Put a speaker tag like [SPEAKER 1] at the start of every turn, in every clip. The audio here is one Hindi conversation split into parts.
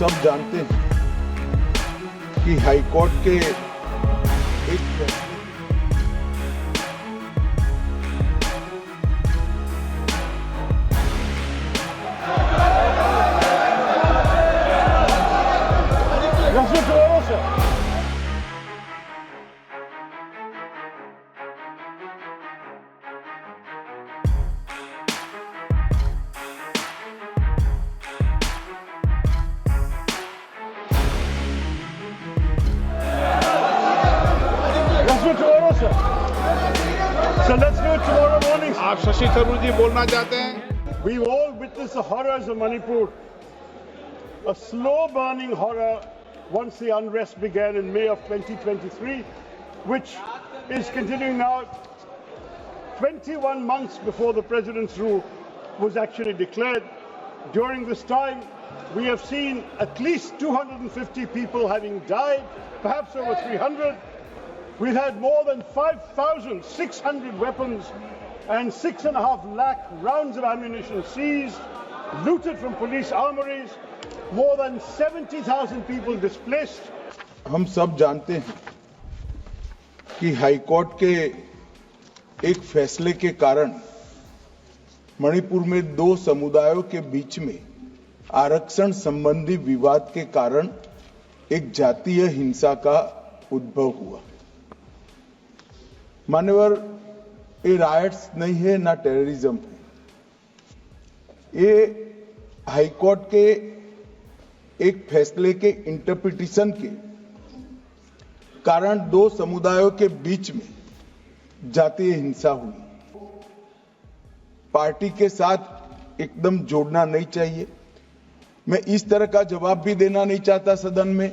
[SPEAKER 1] सब जानते हैं कि हाईकोर्ट के एक
[SPEAKER 2] So let's do it tomorrow morning.
[SPEAKER 3] आप शशि थरूर जी बोलना चाहते हैं?
[SPEAKER 2] We've all witnessed the horrors of Manipur. A slow burning horror once the unrest began in May of 2023, which is continuing now 21 months before the president's rule was actually declared. During this time, we have seen at least 250 people having died, perhaps over 300. We've had more than 5,600 weapons and 6.5 lakh rounds of ammunition seized, looted from police armories, more than 70,000 people displaced.
[SPEAKER 1] हम सब जानते हैं कि हाईकोर्ट के एक फैसले के कारण मणिपुर में दो समुदायों के बीच में आरक्षण संबंधी विवाद के कारण एक जातीय हिंसा का उद्भव हुआ। मान्यवर, ये राइट्स नहीं है ना टेररिज्म है। ये हाईकोर्ट के एक फैसले के इंटरप्रिटेशन के कारण दो समुदायों के बीच में जातीय हिंसा हुई। पार्टी के साथ एकदम जोड़ना नहीं चाहिए। मैं इस तरह का जवाब भी देना नहीं चाहता सदन में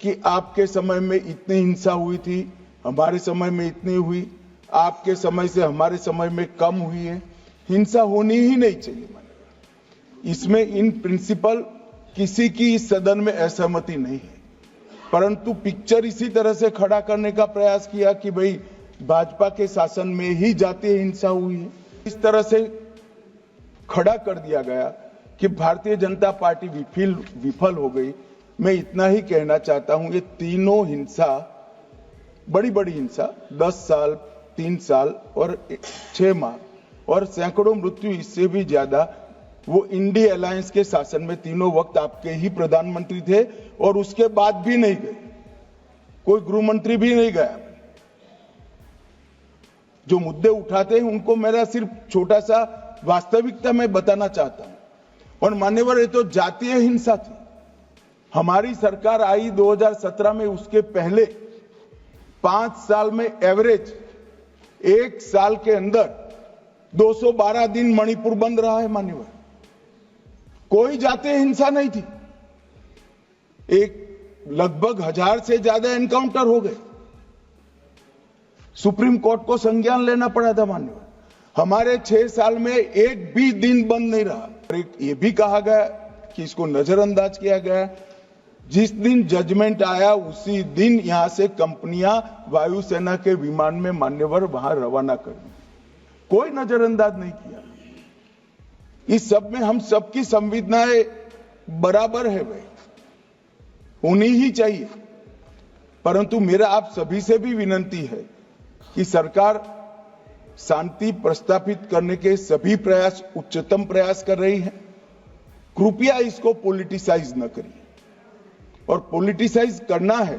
[SPEAKER 1] कि आपके समय में इतनी हिंसा हुई थी, हमारे समय में इतनी हुई, आपके समय से हमारे समय में कम हुई है। हिंसा होनी ही नहीं चाहिए। इसमें इन प्रिंसिपल किसी की इस सदन में असहमति नहीं है, परंतु पिक्चर इसी तरह से खड़ा करने का प्रयास किया कि भाई भाजपा के शासन में ही जातीय हिंसा हुई है। इस तरह से खड़ा कर दिया गया कि भारतीय जनता पार्टी विफल हो गई। मैं इतना ही कहना चाहता हूं, ये तीनों हिंसा बड़ी बड़ी हिंसा 10 साल, 3 साल और 6 माह और सैकड़ों मृत्यु, इससे भी ज्यादा, वो इंडिया अलायंस के शासन में तीनों वक्त आपके ही प्रधानमंत्री थे और उसके बाद भी नहीं गए, कोई गृह मंत्री भी नहीं गया। जो मुद्दे उठाते हैं उनको मेरा सिर्फ छोटा सा वास्तविकता में बताना चाहता हूं। और मान्यवर, ये तो जातीय हिंसा थी। हमारी सरकार आई 2017 में, उसके पहले 5 साल में एवरेज 1 साल के अंदर 212 दिन मणिपुर बंद रहा है। मान्यवर, कोई जातीय हिंसा नहीं थी। एक लगभग 1000 से ज्यादा एनकाउंटर हो गए। सुप्रीम कोर्ट को संज्ञान लेना पड़ा था। मान्यवर, हमारे 6 साल में एक भी दिन बंद नहीं रहा। ये भी कहा गया कि इसको नजरअंदाज किया गया। जिस दिन जजमेंट आया उसी दिन यहां से कंपनियां वायुसेना के विमान में मान्यवर वहां रवाना कर दी। कोई नजरअंदाज नहीं किया। इस सब में हम सबकी संवेदनाएं बराबर है, भाई होनी ही चाहिए। परंतु मेरा आप सभी से भी विनती है कि सरकार शांति प्रस्थापित करने के सभी प्रयास, उच्चतम प्रयास कर रही है। कृपया इसको पॉलिटिसाइज न करिए, और पॉलिटिसाइज करना है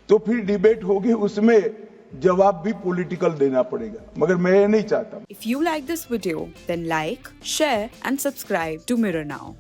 [SPEAKER 1] तो फिर डिबेट होगी, उसमें जवाब भी पॉलिटिकल देना पड़ेगा, मगर मैं ये नहीं चाहता।
[SPEAKER 4] If you like this video, then like, share and subscribe to Mirror Now.